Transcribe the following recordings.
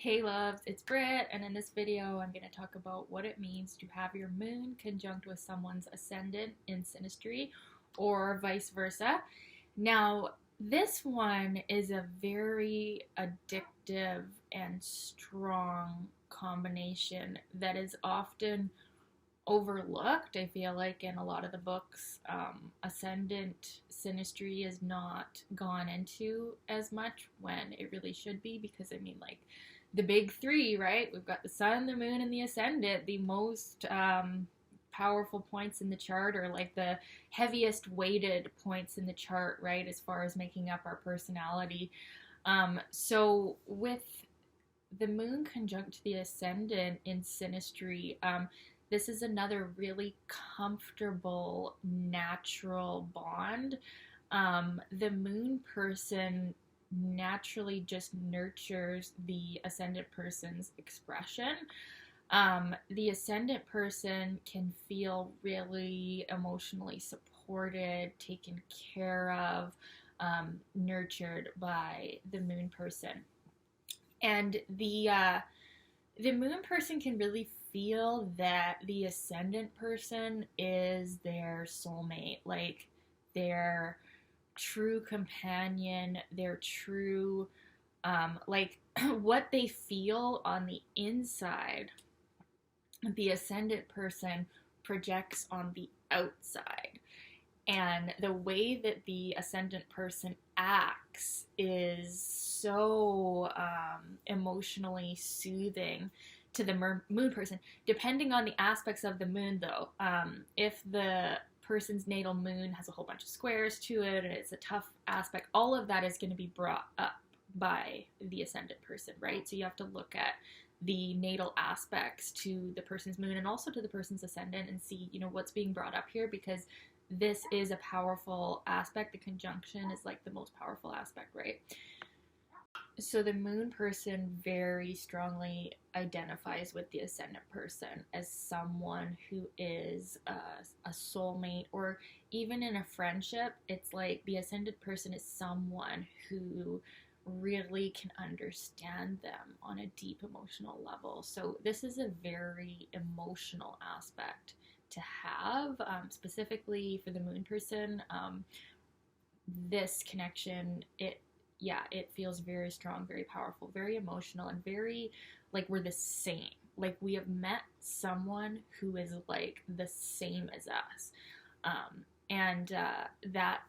Hey loves, it's Britt, and in this video I'm going to talk about what it means to have your moon conjunct with someone's ascendant in Synastry, or vice versa. Now, this one is a very addictive and strong combination that is often overlooked. I feel like in a lot of the books, Ascendant Synastry is not gone into as much when it really should be, because I mean, like, the big three, right? We've got the sun, the moon, and the ascendant, the most powerful points in the chart, or like the heaviest weighted points in the chart, right, as far as making up our personality. So with the moon conjunct the ascendant in Synastry, this is another really comfortable, natural bond. The moon person naturally just nurtures the ascendant person's expression. The ascendant person can feel really emotionally supported, taken care of, nurtured by the moon person. And the moon person can really feel that the ascendant person is their soulmate, like their true companion, their true, like what they feel on the inside, the ascendant person projects on the outside. And the way that the ascendant person acts is so emotionally soothing to the moon person, depending on the aspects of the moon, though. If the person's natal moon has a whole bunch of squares to it and it's a tough aspect, all of that is going to be brought up by the ascendant person, right? So you have to look at the natal aspects to the person's moon and also to the person's ascendant and see, what's being brought up here, because this is a powerful aspect. The conjunction is like the most powerful aspect, right? So the moon person very strongly identifies with the ascendant person as someone who is a soulmate, or even in a friendship, it's like the ascendant person is someone who really can understand them on a deep emotional level. So this is a very emotional aspect to have, specifically for the moon person. This connection, it feels very strong, very powerful, very emotional, and very like we're the same. Like we have met someone who is like the same as us. And that,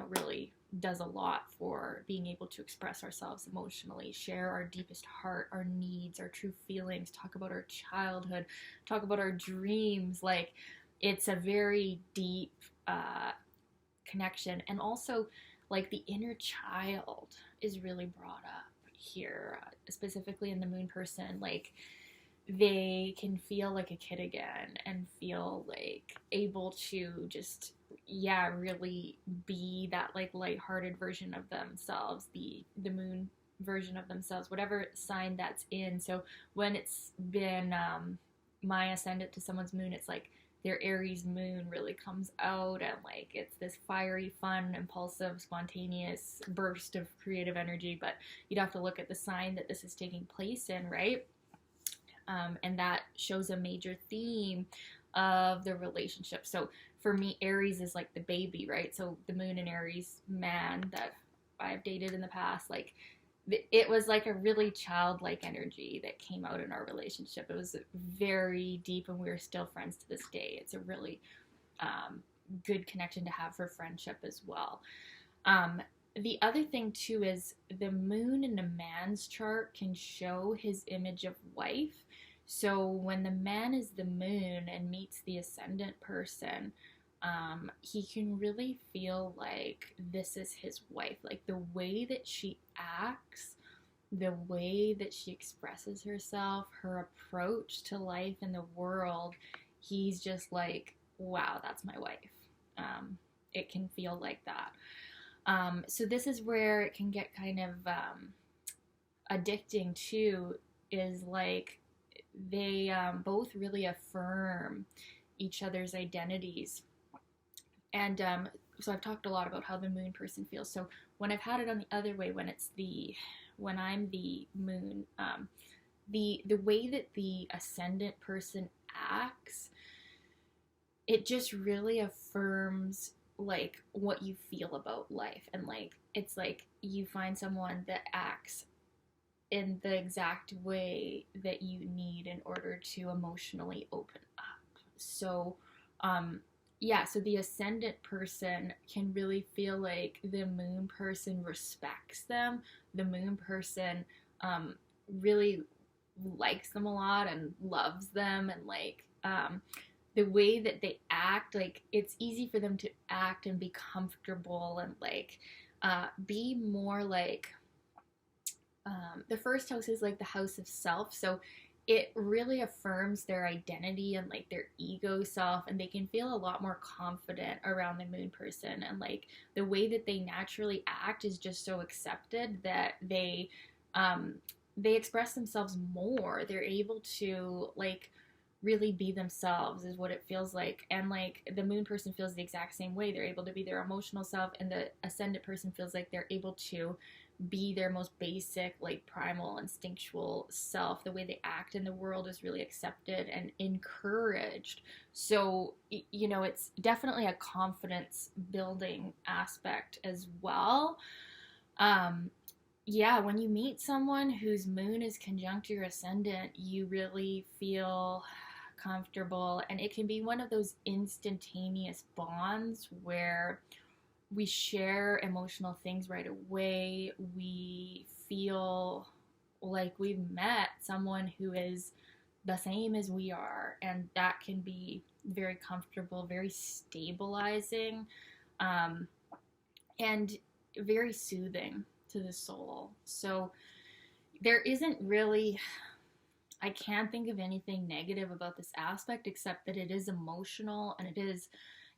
really does a lot for being able to express ourselves emotionally, share our deepest heart, our needs, our true feelings, talk about our childhood, talk about our dreams. Like it's a very deep connection. And also, like the inner child is really brought up here, specifically in the moon person. Like they can feel like a kid again and feel like able to just really be that like lighthearted version of themselves, the moon version of themselves, whatever sign that's in. So when it's been my ascendant to someone's moon, it's like their Aries moon really comes out, and like it's this fiery, fun, impulsive, spontaneous burst of creative energy. But you'd have to look at the sign that this is taking place in, right? And that shows a major theme of the relationship. So for me, Aries is like the baby, right? So the moon and Aries man that I've dated in the past, like it was like a really childlike energy that came out in our relationship. It was very deep, and we are still friends to this day. It's a really good connection to have for friendship as well. The other thing too is the moon in a man's chart can show his image of wife. So when the man is the moon and meets the ascendant person, he can really feel like this is his wife. Like the way that she acts, the way that she expresses herself, her approach to life and the world, he's just like, wow, that's my wife. It can feel like that. So this is where it can get kind of addicting too, is like they both really affirm each other's identities. And so I've talked a lot about how the moon person feels. So when I've had it on the other way, when when I'm the moon, the way that the ascendant person acts, it just really affirms like what you feel about life. And like it's like you find someone that acts in the exact way that you need in order to emotionally open up. So yeah, so the ascendant person can really feel like the moon person respects them. The moon person really likes them a lot and loves them, and like the way that they act, like it's easy for them to act and be comfortable and like be more like the first house is like the house of self, so it really affirms their identity and like their ego self, and they can feel a lot more confident around the moon person, and like the way that they naturally act is just so accepted that they express themselves more. They're able to like really be themselves is what it feels like. And like the moon person feels the exact same way. They're able to be their emotional self, and the ascendant person feels like they're able to be their most basic, like primal, instinctual self. The way they act in the world is really accepted and encouraged. So, you know, it's definitely a confidence building aspect as well. Yeah, when you meet someone whose moon is conjunct your ascendant, you really feel comfortable, and it can be one of those instantaneous bonds where we share emotional things right away. We feel like we've met someone who is the same as we are, and that can be very comfortable, very stabilizing, and very soothing to the soul. So there isn't really, I can't think of anything negative about this aspect except that it is emotional, and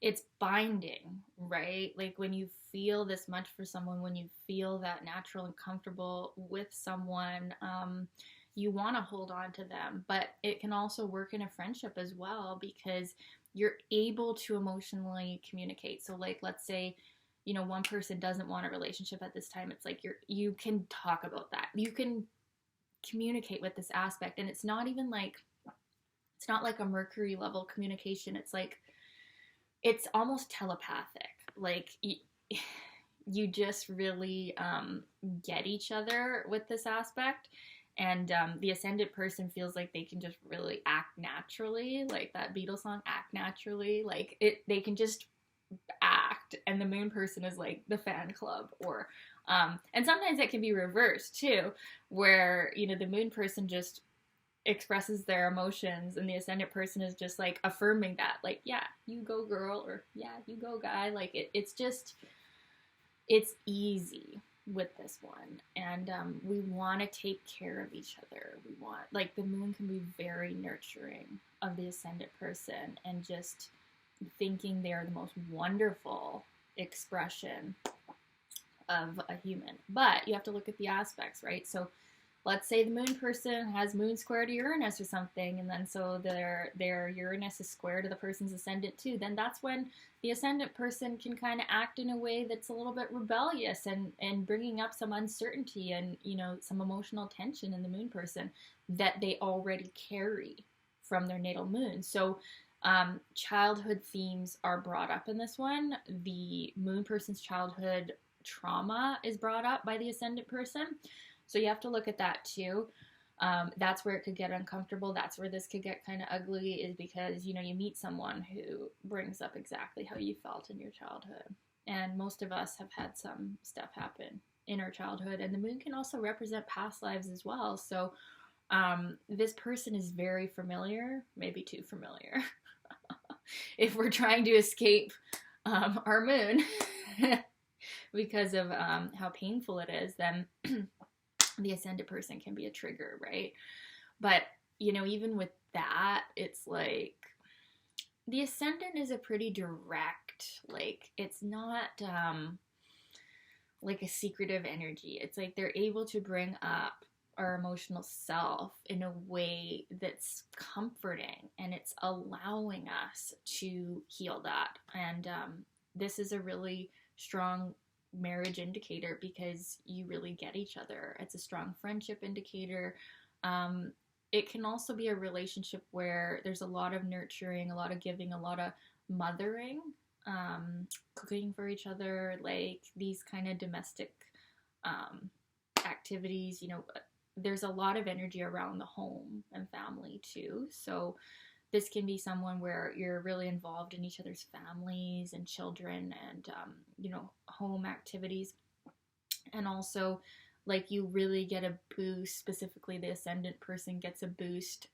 it's binding, right? Like when you feel this much for someone, when you feel that natural and comfortable with someone, you want to hold on to them. But it can also work in a friendship as well, because you're able to emotionally communicate. So like, let's say, you know, one person doesn't want a relationship at this time. It's like you can talk about that. You can communicate with this aspect, and it's not even like, it's not like a Mercury level communication. It's like, it's almost telepathic. Like you just really get each other with this aspect, and the ascendant person feels like they can just really act naturally, like that Beatles song, "Act Naturally." Like they can just act, and the moon person is like the fan club, or and sometimes it can be reversed too, where you know the moon person just expresses their emotions, and the ascendant person is just like affirming that, like, yeah, you go girl, or yeah, you go guy. Like it's just, it's easy with this one. And we want to take care of each other. We want, like, the moon can be very nurturing of the ascendant person, and just thinking they're the most wonderful expression of a human. But you have to look at the aspects, right? So let's say the moon person has moon square to Uranus or something, and then so their Uranus is square to the person's ascendant too. Then that's when the ascendant person can kind of act in a way that's a little bit rebellious, and bringing up some uncertainty and, you know, some emotional tension in the moon person that they already carry from their natal moon. So childhood themes are brought up in this one. The moon person's childhood trauma is brought up by the ascendant person. So you have to look at that too. That's where it could get uncomfortable. That's where this could get kind of ugly, is because, you know, you meet someone who brings up exactly how you felt in your childhood. And most of us have had some stuff happen in our childhood. And the moon can also represent past lives as well. So this person is very familiar, maybe too familiar. If we're trying to escape our moon because of how painful it is, then the ascendant person can be a trigger, right? But, you know, even with that, it's like the ascendant is a pretty direct, like, it's not like a secretive energy. It's like they're able to bring up our emotional self in a way that's comforting, and it's allowing us to heal that. And this is a really strong marriage indicator because you really get each other. It's a strong friendship indicator. Um, it can also be a relationship where there's a lot of nurturing, a lot of giving, a lot of mothering, cooking for each other, like these kind of domestic um, activities. You know, there's a lot of energy around the home and family too. So this can be someone where you're really involved in each other's families and children and, you know, home activities. And also, like, you really get a boost, specifically the ascendant person gets a boost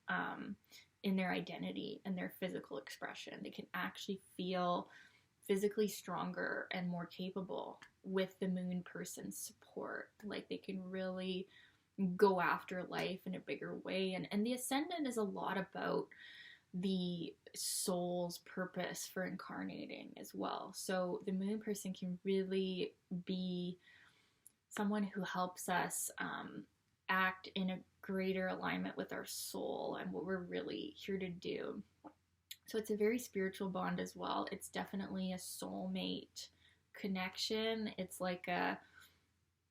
in their identity and their physical expression. They can actually feel physically stronger and more capable with the moon person's support. Like, they can really go after life in a bigger way. And the ascendant is a lot about the soul's purpose for incarnating as well. So the moon person can really be someone who helps us act in a greater alignment with our soul and what we're really here to do. So it's a very spiritual bond as well. It's definitely a soulmate connection. It's like a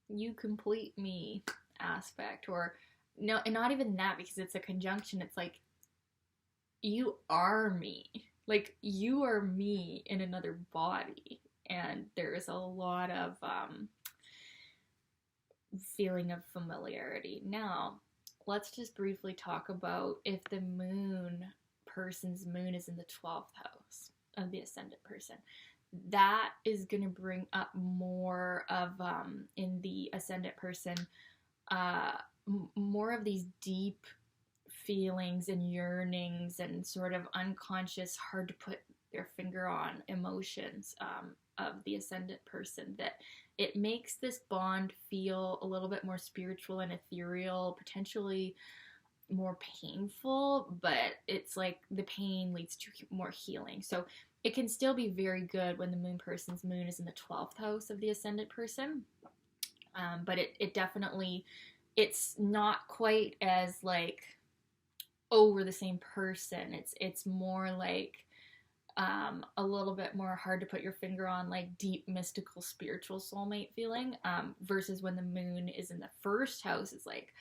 you complete me aspect, or no, and not even that, because it's a conjunction. It's like you are me. Like, you are me in another body. And there's a lot of feeling of familiarity. Now, let's just briefly talk about if the moon person's moon is in the 12th house of the ascendant person. That is going to bring up more of, in the ascendant person, more of these deep feelings and yearnings and sort of unconscious, hard to put their finger on emotions of the ascendant person, that it makes this bond feel a little bit more spiritual and ethereal, potentially more painful, but it's like the pain leads to more healing. So it can still be very good when the moon person's moon is in the 12th house of the ascendant person, but it definitely, it's not quite as like, oh, we're the same person. It's more like a little bit more hard to put your finger on, like deep mystical spiritual soulmate feeling, versus when the moon is in the first house. It's like,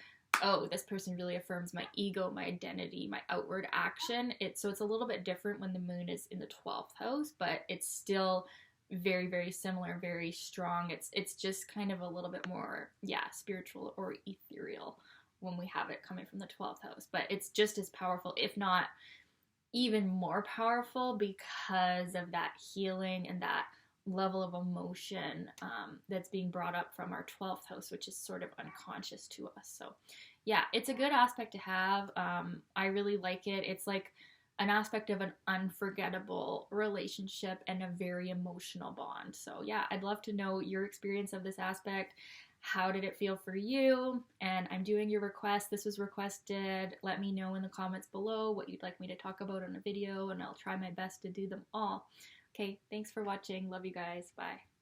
oh, this person really affirms my ego, my identity, my outward action. So it's a little bit different when the moon is in the 12th house, but it's still very, very similar, very strong. It's just kind of a little bit more, yeah, spiritual or ethereal when we have it coming from the 12th house. But it's just as powerful, if not even more powerful, because of that healing and that level of emotion that's being brought up from our 12th house, which is sort of unconscious to us. So yeah, it's a good aspect to have. I really like it. It's like an aspect of an unforgettable relationship and a very emotional bond. So yeah, I'd love to know your experience of this aspect. How did it feel for you? And I'm doing your request. This was requested. Let me know in the comments below what you'd like me to talk about on a video, and I'll try my best to do them all. Okay, thanks for watching. Love you guys. Bye.